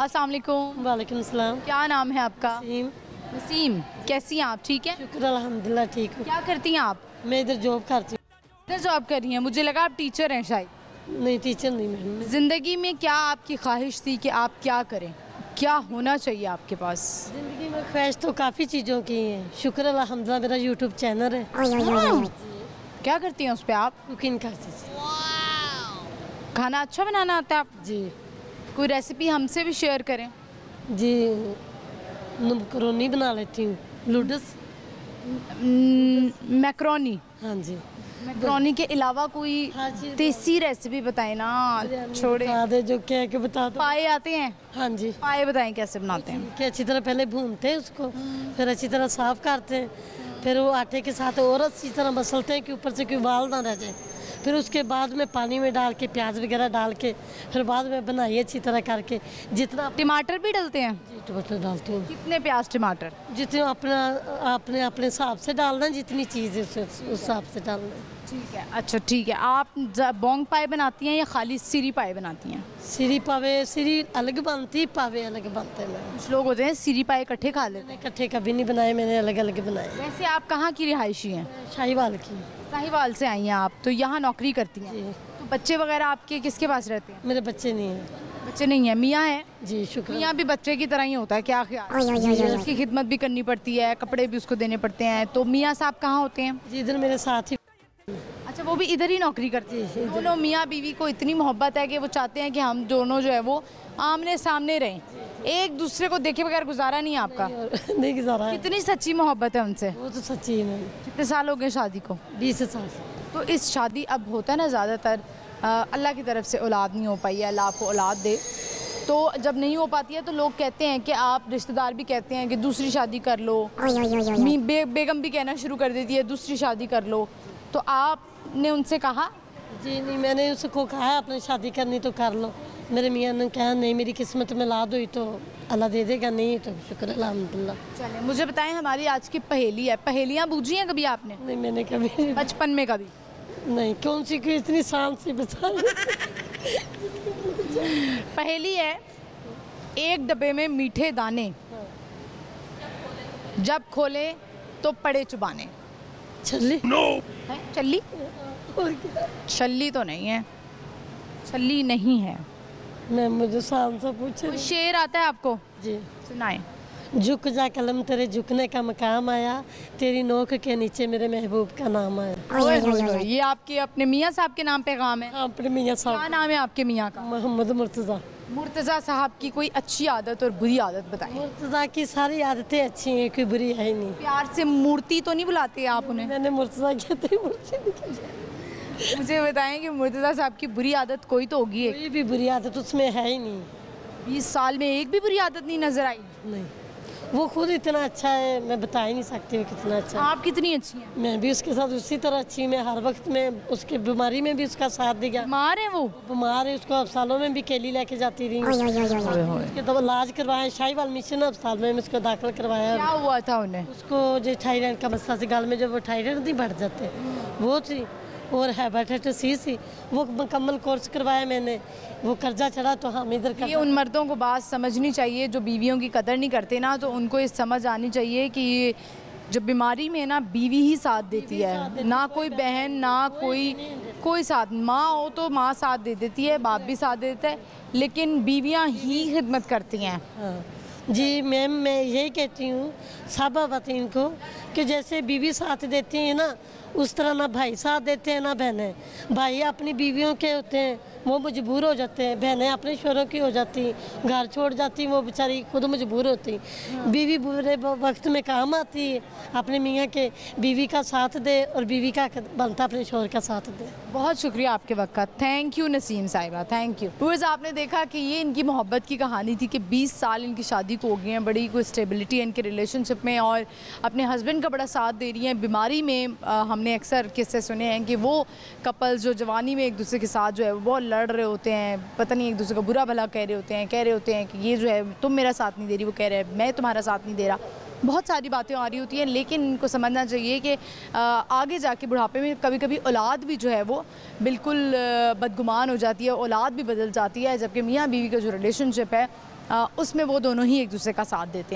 अस्सलाम वालेकुम। वालेकुम सलाम। क्या नाम है आपका? नसीम। नसीम, कैसी हैं आप? ठीक है, शुक्र अल्हम्दुलिल्लाह ठीक हूँ। क्या करती हैं आप? मैं इधर जॉब करती इधर जॉब कर रही हैं, मुझे लगा आप टीचर हैं शायद। हूँ। नहीं टीचर नहीं मैं। ज़िंदगी में क्या आपकी ख्वाहिश थी कि आप क्या करें, क्या होना चाहिए आपके पास? ज़िंदगी में ख्वाहिश तो काफ़ी चीज़ों की है। शुक्र अल्हम्दुलिल्लाह मेरा यूट्यूब चैनल है। क्या करती हैं उस पर आप? कुकिंग करती थी। खाना अच्छा बनाना आता है आप? जी कोई रेसिपी हमसे भी शेयर करें। जी मकरोनी बना लेती हूँ। नूडल्स। मैक्रोनी। हाँ जी। मैक्रोनी के अलावा कोई हर चीज़ देसी रेसिपी बताएं ना, छोड़े। बता दे जो कह के बता दो। पाए आते हैं? हाँ जी। पाए बताएं कैसे बनाते हैं? कि अच्छी तरह पहले भूनते हैं उसको, फिर अच्छी तरह साफ करते हैं, फिर वो आटे के साथ और अच्छी तरह मसलते हैं कि ऊपर से कोई बाल ना रह जाए। फिर उसके बाद में पानी में डाल के प्याज वगैरह डाल के फिर बाद में बनाइए अच्छी तरह करके। जितना टमाटर भी डलते हैं? जी टमाटर डालती हूँ। कितने प्याज टमाटर? जितने अपना अपने अपने हिसाब से डालना, जितनी चीज़ है उस हिसाब से डालना। ठीक है, अच्छा ठीक है। आप बोंग पाए बनाती हैं या खाली सीरी पाए बनाती हैं? सीरी पावे, सीरी अलग बनती, पावे अलग बनते हैं। कुछ लोग होते हैं सीरी पाए इकट्ठे खा लेते मैंने इकट्ठे कभी नहीं बनाए, मैंने अलग अलग बनाए। हैं। वैसे आप कहाँ की रिहायशी हैं? शाहीवाल की। साहिवाल से आई हैं आप, तो यहाँ नौकरी करती हैं। जी तो बच्चे वगैरह आपके किसके पास रहते हैं? मेरे बच्चे नहीं हैं। बच्चे नहीं हैं, मियाँ हैं? जी शुक्र। मियाँ भी बच्चे की तरह ही होता है, क्या ख्याल? उसकी खिदमत भी करनी पड़ती है, कपड़े भी उसको देने पड़ते हैं। तो मियाँ साहब कहाँ होते हैं? जी इधर मेरे साथ ही। अच्छा, वो भी इधर ही नौकरी करती है? दोनों मियाँ बीवी को इतनी मोहब्बत है कि वो चाहते हैं कि हम दोनों जो है वो आमने सामने रहें, एक दूसरे को देखे बगैर गुजारा नहीं है आपका? नहीं गुजारा है। कितनी सच्ची मोहब्बत है उनसे? वो तो सच्ची है मैम। कितने साल हो गए शादी को? 20 साल। तो इस शादी अब होता है ना ज़्यादातर अल्लाह की तरफ से औलाद नहीं हो पाई है, अल्लाह आपको औलाद दे। तो जब नहीं हो पाती है तो लोग कहते हैं कि आप, रिश्तेदार भी कहते हैं कि दूसरी शादी कर लो, बेगम भी कहना शुरू कर देती है दूसरी शादी कर लो। तो आपने उनसे कहा? जी नहीं, मैंने उसको कहा अपनी शादी करनी तो कर लो। मेरे मियाँ ने कहा नहीं, मेरी किस्मत में लाद हुई तो अल्लाह दे देगा, नहीं तो शुक्र अल्हम्दुलिल्लाह। चलें, मुझे बताएं, हमारी आज की पहेली है। पहेलियाँ बूझी हैं कभी आपने? नहीं मैंने कभी बचपन में कभी? नहीं। कौन सी कोई इतनी शान से बता। पहेली है, एक डब्बे में मीठे दाने, जब खोले तो पड़े चुबाने। छल्ली। है चल्ली? और क्या? छल्ली तो नहीं है, छल्ली नहीं है। मैं मुझे शान से पूछे। कोई शेर आता है आपको? जी। सुनाए। झुक जा कलम तेरे झुकने का मकाम आया, तेरी नोक के नीचे मेरे महबूब का नाम आया। ये आपके अपने मियाँ साहब के नाम पे काम है? हाँ, अपने मियाँ क्या साहब। नाम है आपके मियाँ का? मोहम्मद मुर्तज़ा। मुर्तज़ा साहब की कोई अच्छी आदत और बुरी आदत बताएं। मुर्तज़ा की सारी आदतें अच्छी हैं, कोई बुरी है ही नहीं। प्यार से मूर्ति तो नहीं बुलाते आप उन्हें? मैंने मुर्तज़ा कहते ही मूर्ति नहीं कहते। मुझे बताएं कि मुर्तज़ा साहब की बुरी आदत कोई तो होगी एक। कोई भी बुरी आदत उसमें है ही नहीं। 20 साल में एक भी बुरी आदत नहीं नजर आई? नहीं, वो खुद इतना अच्छा है, मैं बता ही नहीं सकती हूँ कितना अच्छा है। आप कितनी अच्छी हैं? मैं भी उसके साथ उसी तरह अच्छी, मैं हर वक्त में उसके बीमारी में भी उसका साथ दिया। बीमार है वो? बीमार है, उसको अस्पतालों में भी केली लेके जाती रही। उसके तो इलाज करवाया, शाहीवाल मिशन अस्पताल में उसको दाखिल करवाया। क्या हुआ था उन्हें? उसको जो थायराइड का मसला से, गाल में जब वो थायराइड नहीं बढ़ जाते वो थी, और हेपेटाइटिस सी, वो मुकम्मल कोर्स करवाया मैंने। वो कर्जा चढ़ा तो हम इधर ये उन मर्दों को बात समझनी चाहिए जो बीवियों की कदर नहीं करते ना, तो उनको ये समझ आनी चाहिए कि जब बीमारी में ना बीवी ही साथ देती है, ना कोई बहन, ना कोई साथ। माँ हो तो माँ साथ दे देती है, बाप भी साथ देता है, लेकिन बीवियाँ ही खिदमत करती हैं। हाँ जी मैम, मैं यही कहती हूँ सब खातून को कि जैसे बीवी साथ देती है ना, उस तरह ना भाई साथ देते हैं ना बहनें। भाई अपनी बीवियों के होते हैं, वो मजबूर हो जाते हैं। बहनें अपने शोहरों की हो जाती, घर छोड़ जाती, वो बेचारी खुद मजबूर होती। बीवी बुरे वक्त में काम आती है, अपने मियाँ के बीवी का साथ दे और बीवी का बनता अपने शोहर का साथ दे। बहुत शुक्रिया आपके वक्त का। थैंक यू नसीम साहिबा, थैंक यू। व्यूअर्स, आपने देखा कि ये इनकी मोहब्बत की कहानी थी कि 20 साल इनकी शादी को हो गई हैं, बड़ी कोई स्टेबिलिटी है इनके रिलेशनशिप में और अपने हस्बैंड का बड़ा साथ दे रही हैं। बीमारी में हमने अक्सर किस्से सुने हैं कि वो कपल्स जो जवानी में एक दूसरे के साथ जो है वो बहुत लड़ रहे होते हैं, पता नहीं एक दूसरे का बुरा भला कह रहे होते हैं कि ये जो है तुम मेरा साथ नहीं दे रही, वो कह रहे हैं मैं तुम्हारा साथ नहीं दे रहा। बहुत सारी बातें आ रही होती हैं, लेकिन इनको समझना चाहिए कि आगे जाके बुढ़ापे में कभी कभी औलाद भी जो है वो बिल्कुल बदगुमान हो जाती है, औलाद भी बदल जाती है, जबकि मियाँ बीवी का जो रिलेशनशिप है उसमें वो दोनों ही एक दूसरे का साथ देते हैं।